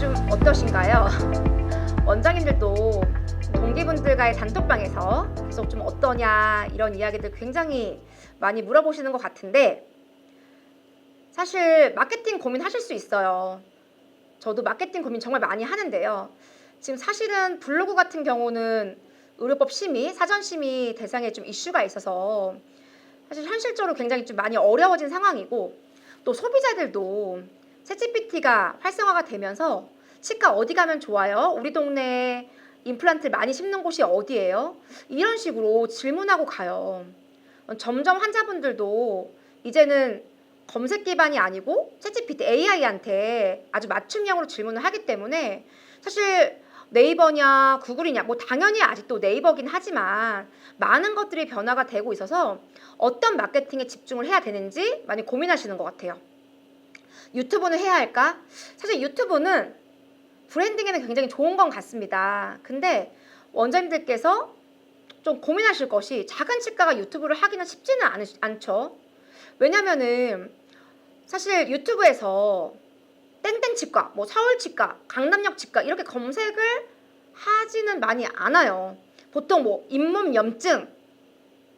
좀 어떠신가요? 원장님들도 동기분들과의 단톡방에서 계속 좀 어떠냐 이런 이야기들 굉장히 많이 물어보시는 것 같은데, 사실 마케팅 고민하실 수 있어요. 저도 마케팅 고민 정말 많이 하는데요. 지금 사실은 블로그 같은 경우는 의료법 심의, 사전 심의 대상에 좀 이슈가 있어서 사실 현실적으로 굉장히 좀 많이 어려워진 상황이고, 또 소비자들도 챗GPT가 활성화가 되면서 치과 어디 가면 좋아요? 우리 동네에 임플란트 많이 심는 곳이 어디예요? 이런 식으로 질문하고 가요. 점점 환자분들도 이제는 검색 기반이 아니고 챗GPT AI한테 아주 맞춤형으로 질문을 하기 때문에, 사실 네이버냐 구글이냐, 뭐 당연히 아직도 네이버긴 하지만 많은 것들이 변화가 되고 있어서 어떤 마케팅에 집중을 해야 되는지 많이 고민하시는 것 같아요. 유튜브는 해야 할까? 사실 유튜브는 브랜딩에는 굉장히 좋은 건 같습니다. 근데 원장님들께서 좀 고민하실 것이, 작은 치과가 유튜브를 하기는 쉽지는 않죠. 왜냐면은 사실 유튜브에서 땡땡 치과, 뭐 서울 치과, 강남역 치과 이렇게 검색을 하지는 많이 않아요. 보통 뭐 잇몸 염증,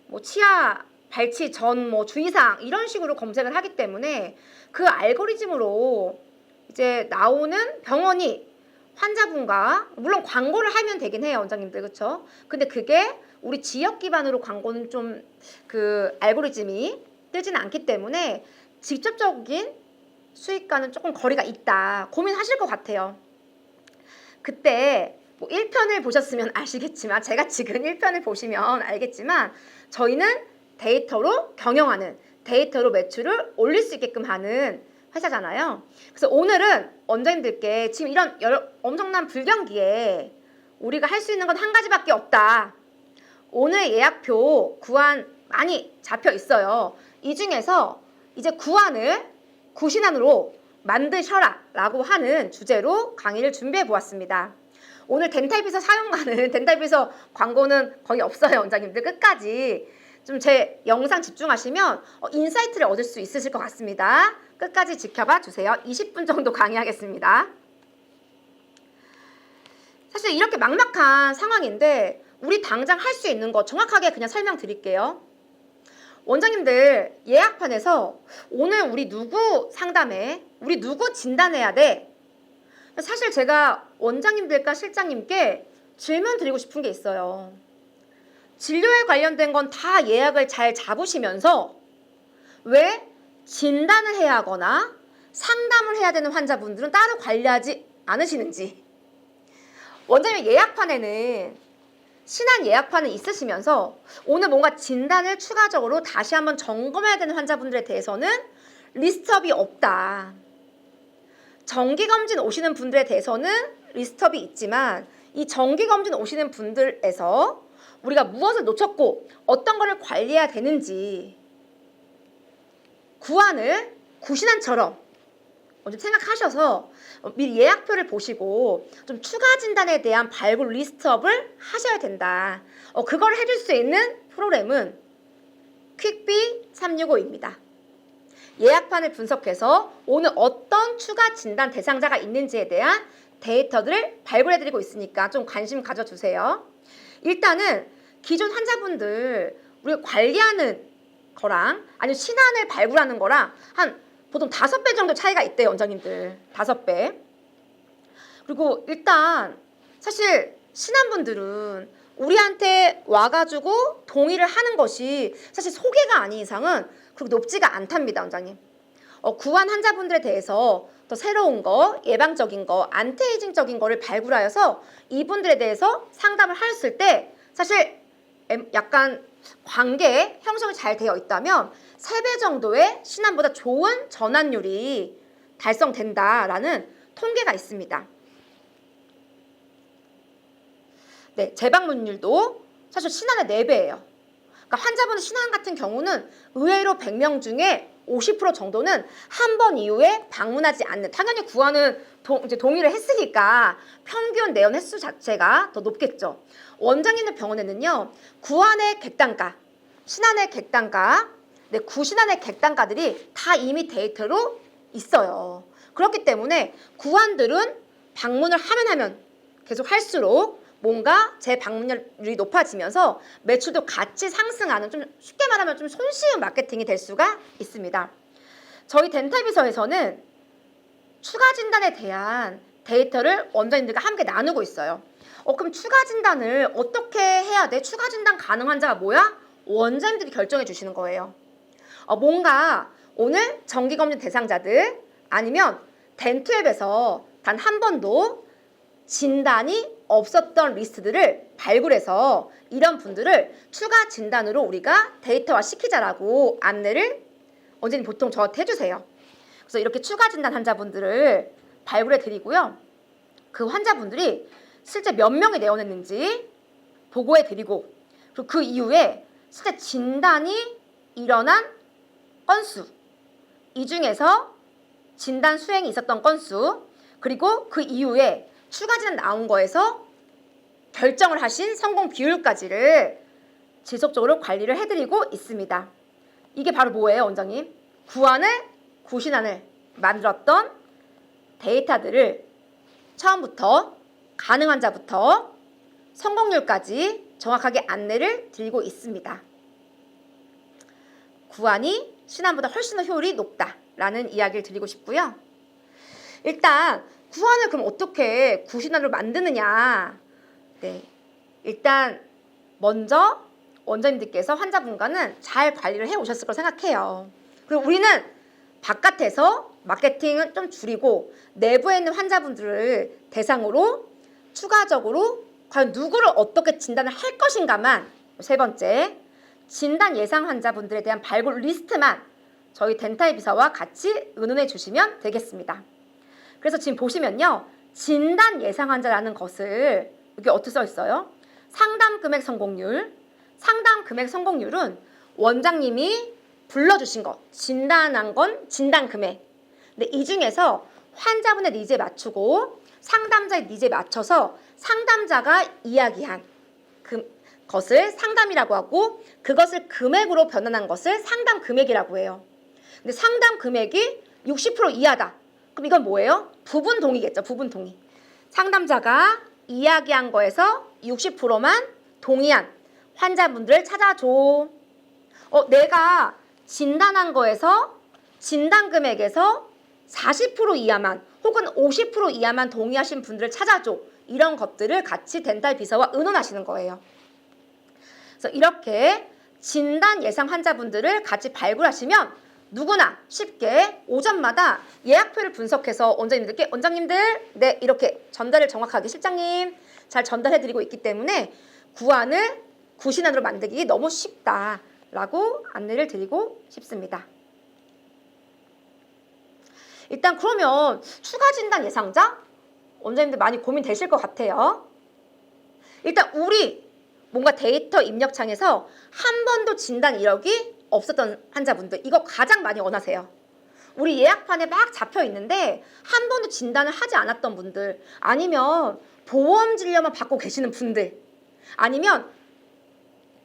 뭐 치아 발치 전 뭐 주의사항 이런 식으로 검색을 하기 때문에 그 알고리즘으로 이제 나오는 병원이 환자분과, 물론 광고를 하면 되긴 해요, 원장님들, 그렇죠? 근데 그게 우리 지역 기반으로 광고는 좀 그 알고리즘이 뜨지는 않기 때문에 직접적인 수익과는 조금 거리가 있다 고민하실 것 같아요. 그때 뭐 1편을 보셨으면 아시겠지만, 제가 지금 1편을 보시면 알겠지만, 저희는 데이터로 경영하는, 데이터로 매출을 올릴 수 있게끔 하는 회사잖아요. 그래서 오늘은 원장님들께 지금 이런 엄청난 불경기에 우리가 할 수 있는 건 한 가지밖에 없다. 오늘 예약표 구안 많이 잡혀 있어요. 이 중에서 이제 구안을 구신안으로 만드셔라 라고 하는 주제로 강의를 준비해 보았습니다. 오늘 덴탈비서 사용하는 덴탈비서 광고는 거의 없어요, 원장님들. 끝까지 좀 제 영상 집중하시면 인사이트를 얻을 수 있으실 것 같습니다. 끝까지 지켜봐 주세요. 20분 정도 강의하겠습니다. 사실 이렇게 막막한 상황인데 우리 당장 할 수 있는 거 정확하게 그냥 설명드릴게요. 원장님들 예약판에서 오늘 우리 누구 상담해? 우리 누구 진단해야 돼? 사실 제가 원장님들과 실장님께 질문 드리고 싶은 게 있어요. 진료에 관련된 건 다 예약을 잘 잡으시면서 왜 진단을 해야 하거나 상담을 해야 되는 환자분들은 따로 관리하지 않으시는지. 원장님 예약판에는, 신한 예약판은 있으시면서 오늘 뭔가 진단을 추가적으로 다시 한번 점검해야 되는 환자분들에 대해서는 리스트업이 없다. 정기검진 오시는 분들에 대해서는 리스트업이 있지만, 이 정기검진 오시는 분들에서 우리가 무엇을 놓쳤고 어떤 거를 관리해야 되는지 구안을 구신안처럼 먼저 생각하셔서 미리 예약표를 보시고 좀 추가 진단에 대한 발굴 리스트업을 하셔야 된다. 그걸 해줄 수 있는 프로그램은 퀵비 365입니다. 예약판을 분석해서 오늘 어떤 추가 진단 대상자가 있는지에 대한 데이터들을 발굴해드리고 있으니까 좀 관심 가져주세요. 일단은 기존 환자분들 우리가 관리하는 거랑 아니면 신안을 발굴하는 거랑 한 보통 5배 정도 차이가 있대요, 원장님들. 5배. 그리고 일단 사실 신안분들은 우리한테 와가지고 동의를 하는 것이 사실 소개가 아닌 이상은 그렇게 높지가 않답니다, 원장님. 구안 환자분들에 대해서 더 새로운 거, 예방적인 거, 안티에이징적인 거를 발굴하여서 이분들에 대해서 상담을 하였을 때 사실 약간 관계 형성이 잘 되어 있다면 3배 정도의 신안보다 좋은 전환율이 달성된다라는 통계가 있습니다. 네, 재방문율도 사실 신안의 4배예요. 그러니까 환자분의 신안 같은 경우는 의외로 100명 중에 50% 정도는 한 번 이후에 방문하지 않는, 당연히 구안은 이제 동의를 했으니까 평균 내원 횟수 자체가 더 높겠죠. 원장님들 병원에는요, 구안의 객단가, 신안의 객단가, 네, 구신안의 객단가들이 다 이미 데이터로 있어요. 그렇기 때문에 구안들은 방문을 하면 계속 할수록 뭔가 재방문율이 높아지면서 매출도 같이 상승하는, 좀 쉽게 말하면 좀 손쉬운 마케팅이 될 수가 있습니다. 저희 덴탈비서에서는 추가 진단에 대한 데이터를 원장님들과 함께 나누고 있어요. 그럼 추가 진단을 어떻게 해야 돼? 추가 진단 가능 환자가 뭐야? 원장님들이 결정해 주시는 거예요. 뭔가 오늘 정기검진 대상자들 아니면 덴투앱에서 단 한 번도 진단이 없었던 리스트들을 발굴해서 이런 분들을 추가 진단으로 우리가 데이터화 시키자라고 안내를 원장님 보통 저한테 해주세요. 그래서 이렇게 추가 진단 환자분들을 발굴해 드리고요. 그 환자분들이 실제 몇 명이 내원했는지 보고해 드리고, 그리고 그 이후에 실제 진단이 일어난 건수, 이 중에서 진단 수행이 있었던 건수, 그리고 그 이후에 추가 진단 나온 거에서 결정을 하신 성공 비율까지를 지속적으로 관리를 해드리고 있습니다. 이게 바로 뭐예요, 원장님? 구신안을 만들었던 데이터들을 처음부터 가능 환자부터 성공률까지 정확하게 안내를 드리고 있습니다. 구안이 신안보다 훨씬 더 효율이 높다라는 이야기를 드리고 싶고요. 일단 구안을 그럼 어떻게 구신안으로 만드느냐? 네, 일단 먼저 원장님들께서 환자분과는 잘 관리를 해오셨을 거라고 생각해요. 그리고 우리는 바깥에서 마케팅은 좀 줄이고 내부에 있는 환자분들을 대상으로 추가적으로 과연 누구를 어떻게 진단을 할 것인가만, 세 번째, 진단 예상 환자분들에 대한 발굴 리스트만 저희 덴탈 비서와 같이 의논해 주시면 되겠습니다. 그래서 지금 보시면요, 진단 예상 환자라는 것을 여기 어떻게 써 있어요? 상담 금액 성공률. 상담 금액 성공률은 원장님이 불러주신 것, 진단한 건 진단 금액. 근데 이 중에서 환자분의 니즈에 맞추고 상담자의 니즈에 맞춰서 상담자가 이야기한 것을 상담이라고 하고, 그것을 금액으로 변환한 것을 상담 금액이라고 해요. 근데 상담 금액이 60% 이하다. 그럼 이건 뭐예요? 부분 동의겠죠. 부분 동의. 상담자가 이야기한 거에서 60%만 동의한 환자분들을 찾아줘. 내가 진단한 거에서 진단 금액에서 40% 이하만 혹은 50% 이하만 동의하신 분들을 찾아줘. 이런 것들을 같이 덴탈 비서와 의논하시는 거예요. 그래서 이렇게 진단 예상 환자분들을 같이 발굴하시면 누구나 쉽게 오전마다 예약표를 분석해서 원장님들, 네, 이렇게 전달을 정확하게 실장님 잘 전달해드리고 있기 때문에 구신안으로 만들기 너무 쉽다라고 안내를 드리고 싶습니다. 일단 그러면 추가 진단 예상자? 원장님들 많이 고민되실 것 같아요. 일단 우리 뭔가 데이터 입력창에서 한 번도 진단 이력이 없었던 환자분들, 이거 가장 많이 원하세요. 우리 예약판에 막 잡혀 있는데 한 번도 진단을 하지 않았던 분들, 아니면 보험 진료만 받고 계시는 분들, 아니면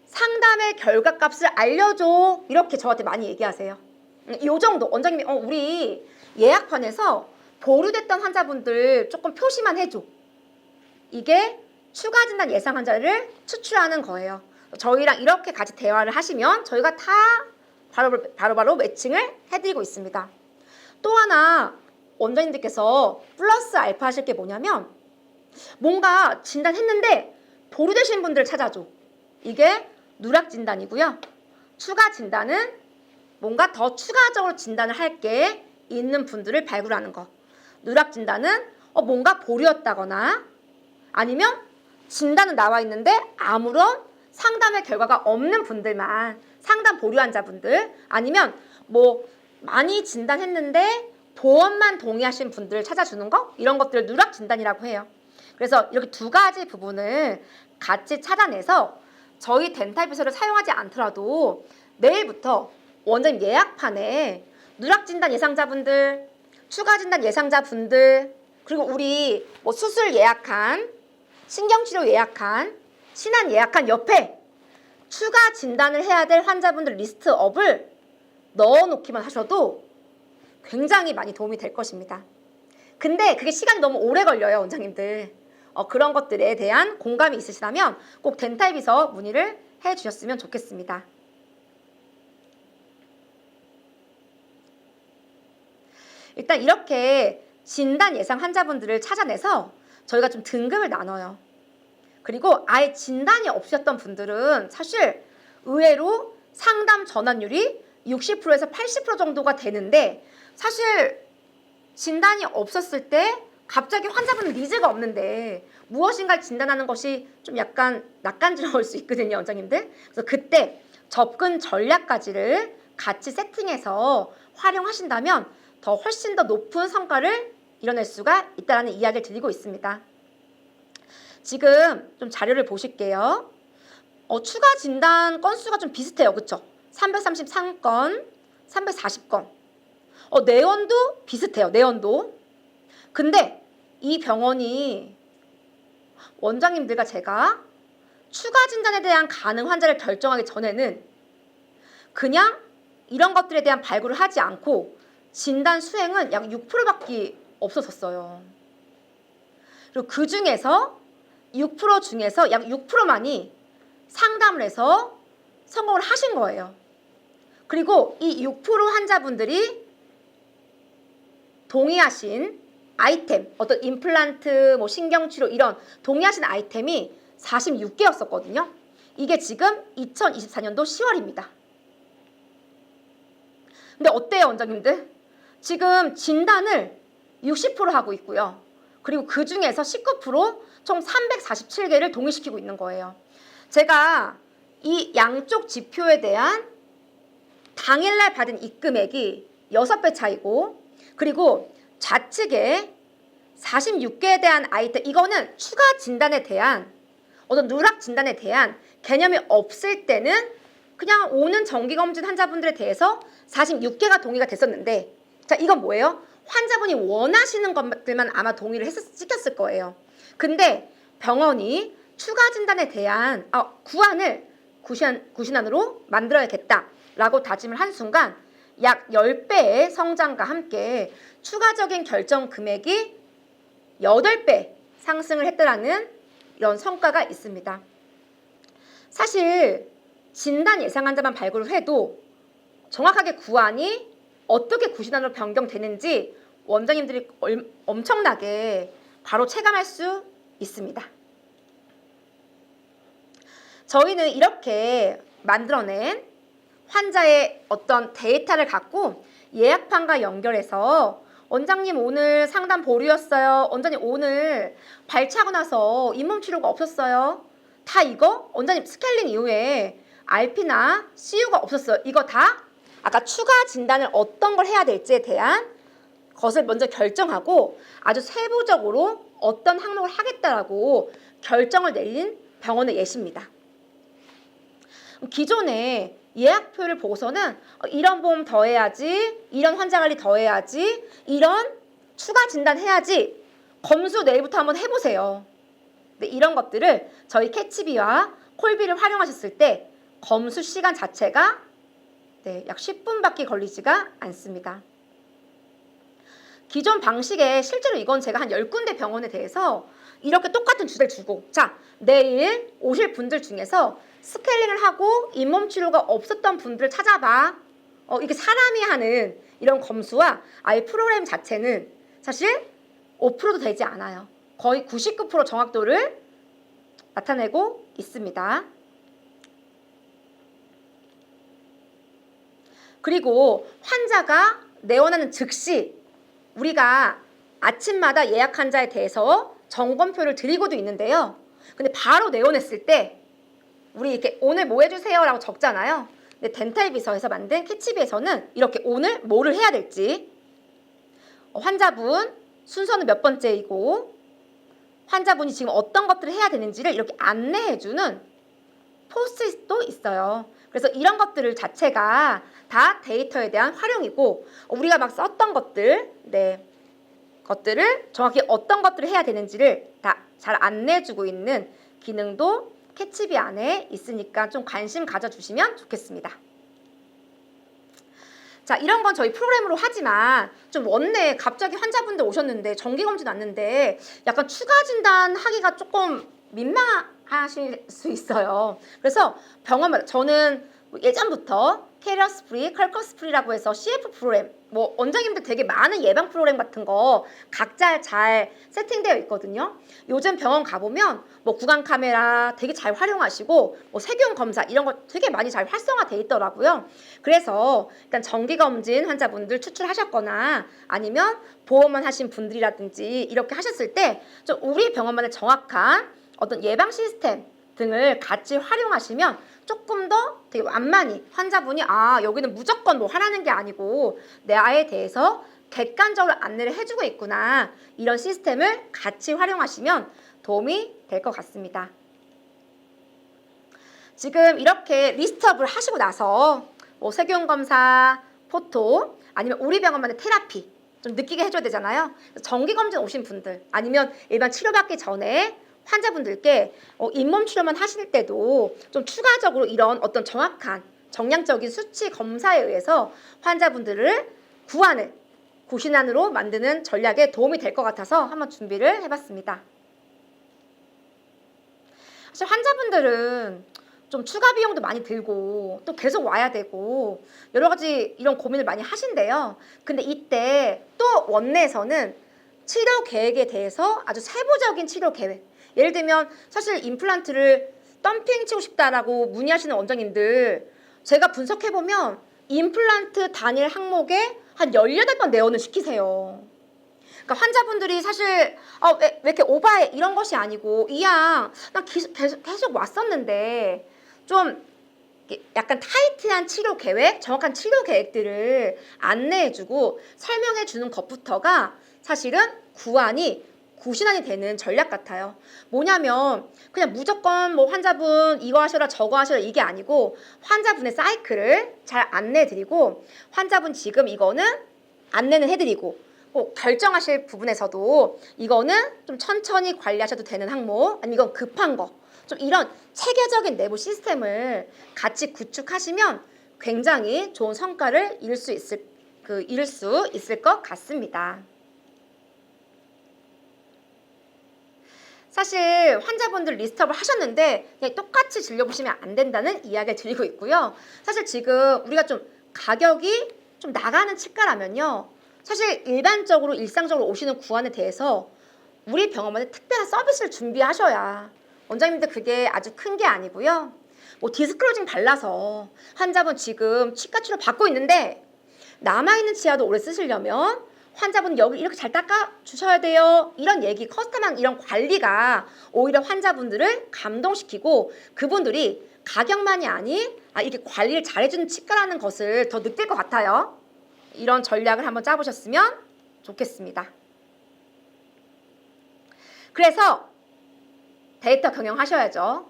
상담의 결과값을 알려줘, 이렇게 저한테 많이 얘기하세요. 이 정도 원장님이 우리 예약판에서 보류됐던 환자분들 조금 표시만 해줘. 이게 추가 진단 예상 환자를 추출하는 거예요. 저희랑 이렇게 같이 대화를 하시면 저희가 다 바로바로 매칭을 해드리고 있습니다. 또 하나 원장님들께서 플러스 알파 하실 게 뭐냐면, 뭔가 진단했는데 보류되신 분들을 찾아줘. 이게 누락 진단이고요. 추가 진단은 뭔가 더 추가적으로 진단을 할 게 있는 분들을 발굴하는 거. 누락 진단은 뭔가 보류였다거나, 아니면 진단은 나와 있는데 아무런 상담의 결과가 없는 분들만, 상담 보류 환자분들, 아니면 많이 진단했는데 보험만 동의하신 분들을 찾아주는 거, 이런 것들을 누락 진단이라고 해요. 그래서 이렇게 두 가지 부분을 같이 찾아내서 저희 덴탈 비서를 사용하지 않더라도 내일부터 원장님 예약판에 누락 진단 예상자분들, 추가 진단 예상자분들, 그리고 우리 수술 예약한, 신경치료 예약한, 신안 예약한 옆에 추가 진단을 해야 될 환자분들 리스트업을 넣어놓기만 하셔도 굉장히 많이 도움이 될 것입니다. 근데 그게 시간이 너무 오래 걸려요, 원장님들. 그런 것들에 대한 공감이 있으시다면 꼭 덴탈비서 문의를 해주셨으면 좋겠습니다. 일단 이렇게 진단 예상 환자분들을 찾아내서 저희가 좀 등급을 나눠요. 그리고 아예 진단이 없으셨던 분들은 사실 의외로 상담 전환율이 60%에서 80% 정도가 되는데, 사실 진단이 없었을 때 갑자기 환자분은 니즈가 없는데 무엇인가를 진단하는 것이 좀 약간 낯간지러울 수 있거든요, 원장님들. 그래서 그때 접근 전략까지를 같이 세팅해서 활용하신다면 훨씬 더 높은 성과를 이뤄낼 수가 있다는 이야기를 드리고 있습니다. 지금 좀 자료를 보실게요. 추가 진단 건수가 좀 비슷해요. 그쵸? 333건, 340건. 내원도 비슷해요. 내원도. 근데 이 병원이 원장님들과 제가 추가 진단에 대한 가능 환자를 결정하기 전에는 그냥 이런 것들에 대한 발굴을 하지 않고 진단 수행은 약 6%밖에 없었어요. 그리고 그 중에서 6% 중에서 약 6%만이 상담을 해서 성공을 하신 거예요. 그리고 이 6% 환자분들이 동의하신 아이템, 어떤 임플란트, 신경치료 이런 동의하신 아이템이 46개였었거든요. 이게 지금 2024년도 10월입니다. 근데 어때요, 원장님들? 지금 진단을 60% 하고 있고요. 그리고 그 중에서 19%총 347개를 동의시키고 있는 거예요. 제가 이 양쪽 지표에 대한 당일날 받은 입금액이 6배 차이고, 그리고 좌측에 46개에 대한 아이템, 이거는 추가 진단에 대한 어떤 누락 진단에 대한 개념이 없을 때는 그냥 오는 정기검진 환자분들에 대해서 46개가 동의가 됐었는데, 자, 이건 뭐예요? 환자분이 원하시는 것들만 아마 동의를 시켰을 거예요. 근데 병원이 추가 진단에 대한 구안을 구신안으로 만들어야겠다라고 다짐을 한 순간 약 10배의 성장과 함께 추가적인 결정 금액이 8배 상승을 했다라는 이런 성과가 있습니다. 사실 진단 예상 환자만 발굴을 해도 정확하게 구안이 어떻게 구신안으로 변경되는지 원장님들이 엄청나게 바로 체감할 수 있습니다. 저희는 이렇게 만들어낸 환자의 어떤 데이터를 갖고 예약판과 연결해서 원장님 오늘 상담 보류였어요. 원장님 오늘 발치하고 나서 잇몸 치료가 없었어요. 다 이거 원장님 스케일링 이후에 RP나 CU가 없었어요. 이거 다 아까 추가 진단을 어떤 걸 해야 될지에 대한 것을 먼저 결정하고 아주 세부적으로 어떤 항목을 하겠다라고 결정을 내린 병원의 예시입니다. 기존에 예약표를 보고서는 이런 보험 더 해야지, 이런 환자관리 더 해야지, 이런 추가 진단 해야지 검수 내일부터 한번 해보세요. 근데 이런 것들을 저희 캐치비와 콜비를 활용하셨을 때 검수 시간 자체가 약 10분밖에 걸리지가 않습니다. 기존 방식에 실제로 이건 제가 한 10군데 병원에 대해서 이렇게 똑같은 주제를 주고, 자, 내일 오실 분들 중에서 스케일링을 하고 잇몸 치료가 없었던 분들을 찾아봐. 이게 사람이 하는 이런 검수와 아예 프로그램 자체는 사실 5%도 되지 않아요. 거의 99% 정확도를 나타내고 있습니다. 그리고 환자가 내원하는 즉시 우리가 아침마다 예약 환자에 대해서 점검표를 드리고도 있는데요. 근데 바로 내원했을 때 우리 이렇게 오늘 뭐 해주세요 라고 적잖아요. 근데 덴탈비서에서 만든 캐치비에서는 이렇게 오늘 뭐를 해야 될지, 환자분 순서는 몇 번째이고 환자분이 지금 어떤 것들을 해야 되는지를 이렇게 안내해주는 포스트잇도 있어요. 그래서 이런 것들을 자체가 다 데이터에 대한 활용이고, 우리가 막 썼던 것들, 것들을 정확히 어떤 것들을 해야 되는지를 다 잘 안내해주고 있는 기능도 캐치비 안에 있으니까 좀 관심 가져주시면 좋겠습니다. 자, 이런 건 저희 프로그램으로 하지만 좀 원내 갑자기 환자분들 오셨는데 정기검진 왔는데 약간 추가 진단 하기가 조금 민망하실 수 있어요. 그래서 병원마다 저는 예전부터 캐리어스 프리, 컬커스 프리라고 해서 CF 프로그램, 뭐 원장님들 되게 많은 예방 프로그램 같은 거 각자 잘 세팅되어 있거든요. 요즘 병원 가보면 뭐 구강 카메라 되게 잘 활용하시고 뭐 세균 검사 이런 거 되게 많이 잘 활성화돼 있더라고요. 그래서 일단 정기 검진 환자분들 추출하셨거나 아니면 보험만 하신 분들이라든지 이렇게 하셨을 때 좀 우리 병원만의 정확한 어떤 예방 시스템 등을 같이 활용하시면 조금 더 되게 완만히 환자분이 여기는 무조건 뭐 하라는 게 아니고 내 아이에 대해서 객관적으로 안내를 해주고 있구나, 이런 시스템을 같이 활용하시면 도움이 될 것 같습니다. 지금 이렇게 리스트업을 하시고 나서 뭐 세균 검사, 포토 아니면 우리 병원만의 테라피 좀 느끼게 해줘야 되잖아요. 정기검진 오신 분들 아니면 일반 치료받기 전에 환자분들께 잇몸 치료만 하실 때도 좀 추가적으로 이런 어떤 정확한 정량적인 수치 검사에 의해서 환자분들을 고신환으로 만드는 전략에 도움이 될 것 같아서 한번 준비를 해봤습니다. 사실 환자분들은 좀 추가 비용도 많이 들고 또 계속 와야 되고 여러 가지 이런 고민을 많이 하신대요. 근데 이때 또 원내에서는 치료 계획에 대해서 아주 세부적인 치료 계획, 예를 들면 사실 임플란트를 덤핑 치고 싶다라고 문의하시는 원장님들 제가 분석해보면 임플란트 단일 항목에 한 18번 내원을 시키세요. 그러니까 환자분들이 사실 왜 이렇게 오바해 이런 것이 아니고 난 계속 왔었는데 좀 약간 타이트한 치료 계획, 정확한 치료 계획들을 안내해주고 설명해주는 것부터가 사실은 구신환이 되는 전략 같아요. 뭐냐면 그냥 무조건 뭐 환자분 이거 하셔라 저거 하셔라 이게 아니고 환자분의 사이클을 잘 안내해드리고 환자분 지금 이거는 안내는 해드리고 결정하실 부분에서도 이거는 좀 천천히 관리하셔도 되는 항목, 아니면 이건 급한 거, 좀 이런 체계적인 내부 시스템을 같이 구축하시면 굉장히 좋은 성과를 이룰 수 있을 것 같습니다. 사실 환자분들 리스트업을 하셨는데 그냥 똑같이 진료보시면 안 된다는 이야기를 드리고 있고요. 사실 지금 우리가 좀 가격이 좀 나가는 치과라면요, 사실 일반적으로 일상적으로 오시는 구안에 대해서 우리 병원만의 특별한 서비스를 준비하셔야, 원장님들 그게 아주 큰 게 아니고요. 뭐 디스클로징 발라서 환자분 지금 치과 치료 받고 있는데 남아있는 치아도 오래 쓰시려면 환자분 여기 이렇게 잘 닦아 주셔야 돼요, 이런 얘기, 커스텀한 이런 관리가 오히려 환자분들을 감동시키고 그분들이 가격만이 아닌 이렇게 관리를 잘해주는 치과라는 것을 더 느낄 것 같아요. 이런 전략을 한번 짜보셨으면 좋겠습니다. 그래서 데이터 경영하셔야죠.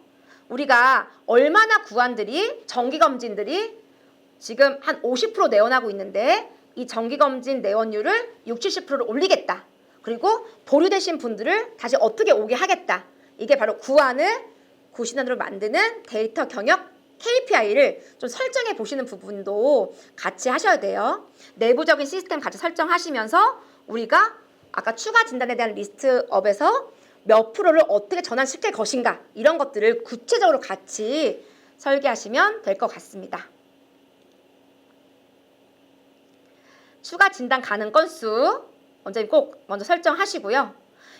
우리가 얼마나 구안들이, 정기검진들이 지금 한 50% 내원하고 있는데 이 정기검진 내원율을 60, 70%를 올리겠다. 그리고 보류되신 분들을 다시 어떻게 오게 하겠다. 이게 바로 구신환으로 만드는 데이터 경영 KPI를 좀 설정해 보시는 부분도 같이 하셔야 돼요. 내부적인 시스템 같이 설정하시면서 우리가 아까 추가 진단에 대한 리스트업에서 몇 프로를 어떻게 전환시킬 것인가, 이런 것들을 구체적으로 같이 설계하시면 될 것 같습니다. 추가 진단 가능 건수 원장님 꼭 먼저 설정하시고요.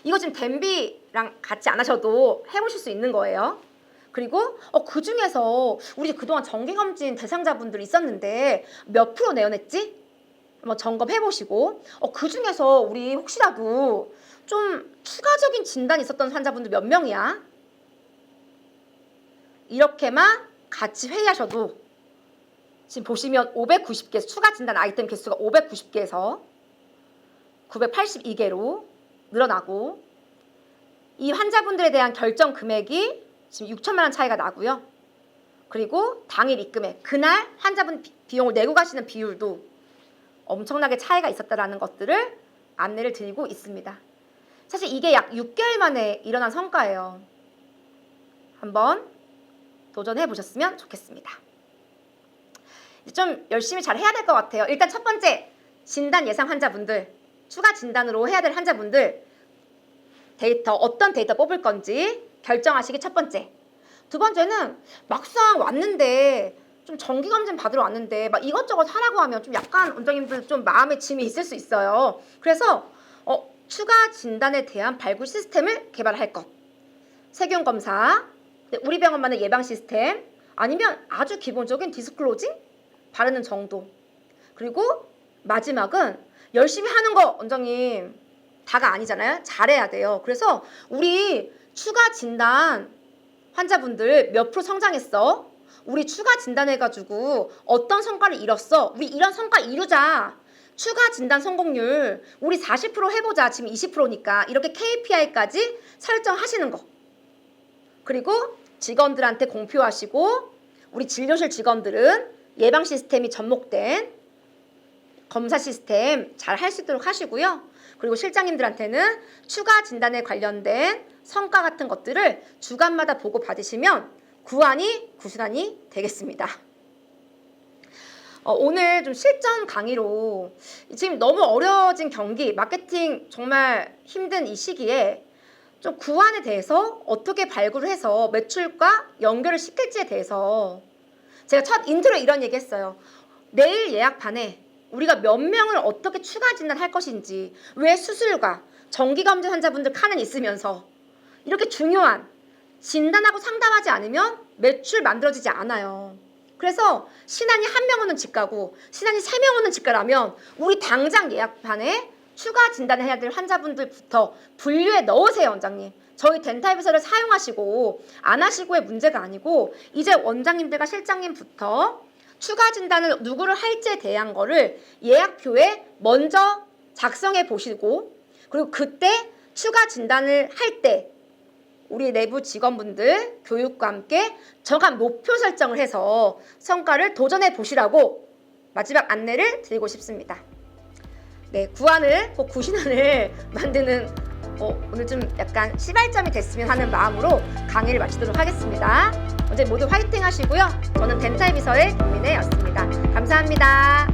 이거 지금 댐비랑 같이 안 하셔도 해보실 수 있는 거예요. 그리고 그 중에서 우리 그동안 정기검진 대상자분들이 있었는데 몇 프로 내원했지? 한번 점검해보시고 그 중에서 우리 혹시라도 좀 추가적인 진단이 있었던 환자분들 몇 명이야? 이렇게만 같이 회의하셔도 지금 보시면 590개, 추가 진단 아이템 개수가 590개에서 982개로 늘어나고, 이 환자분들에 대한 결정 금액이 지금 6천만 원 차이가 나고요. 그리고 당일 입금액, 그날 환자분 비용을 내고 가시는 비율도 엄청나게 차이가 있었다는 것들을 안내를 드리고 있습니다. 사실 이게 약 6개월 만에 일어난 성과예요. 한번 도전해 보셨으면 좋겠습니다. 좀 열심히 잘 해야 될 것 같아요. 일단 첫 번째, 진단 예상 환자분들, 추가 진단으로 해야 될 환자분들 데이터, 어떤 데이터 뽑을 건지 결정하시기 첫 번째. 두 번째는 막상 왔는데 좀 정기검진 받으러 왔는데 막 이것저것 하라고 하면 좀 약간 원장님들 좀 마음의 짐이 있을 수 있어요. 그래서 추가 진단에 대한 발굴 시스템을 개발할 것. 세균 검사, 우리 병원만의 예방 시스템, 아니면 아주 기본적인 디스클로징 바르는 정도. 그리고 마지막은 열심히 하는 거, 원장님 다가 아니잖아요. 잘해야 돼요. 그래서 우리 추가 진단 환자분들 몇 프로 성장했어? 우리 추가 진단해가지고 어떤 성과를 이뤘어? 우리 이런 성과 이루자. 추가 진단 성공률 우리 40% 해보자. 지금 20%니까 이렇게 KPI까지 설정하시는 거. 그리고 직원들한테 공표하시고 우리 진료실 직원들은 예방 시스템이 접목된 검사 시스템 잘 할 수 있도록 하시고요. 그리고 실장님들한테는 추가 진단에 관련된 성과 같은 것들을 주간마다 보고 받으시면 구안이 구순환이 되겠습니다. 오늘 좀 실전 강의로 지금 너무 어려워진 경기, 마케팅 정말 힘든 이 시기에 좀 구안에 대해서 어떻게 발굴을 해서 매출과 연결을 시킬지에 대해서 제가 첫 인트로에 이런 얘기 했어요. 내일 예약판에 우리가 몇 명을 어떻게 추가 진단할 것인지, 왜 수술과 정기검진 환자분들 칸은 있으면서 이렇게 중요한 진단하고 상담하지 않으면 매출 만들어지지 않아요. 그래서 신한이 1명 오는 집가고 신한이 3명 오는 집가라면 우리 당장 예약판에 추가 진단해야 될 환자분들부터 분류에 넣으세요, 원장님. 저희 덴탈비서를 사용하시고 안 하시고의 문제가 아니고 이제 원장님들과 실장님부터 추가 진단을 누구를 할지에 대한 거를 예약표에 먼저 작성해 보시고 그리고 그때 추가 진단을 할 때 우리 내부 직원분들 교육과 함께 정한 목표 설정을 해서 성과를 도전해 보시라고 마지막 안내를 드리고 싶습니다. 네, 구안을 꼭 구신안을 만드는 오늘 좀 약간 시발점이 됐으면 하는 마음으로 강의를 마치도록 하겠습니다. 어제 모두 화이팅 하시고요. 저는 덴탈비서의 김민혜였습니다. 감사합니다.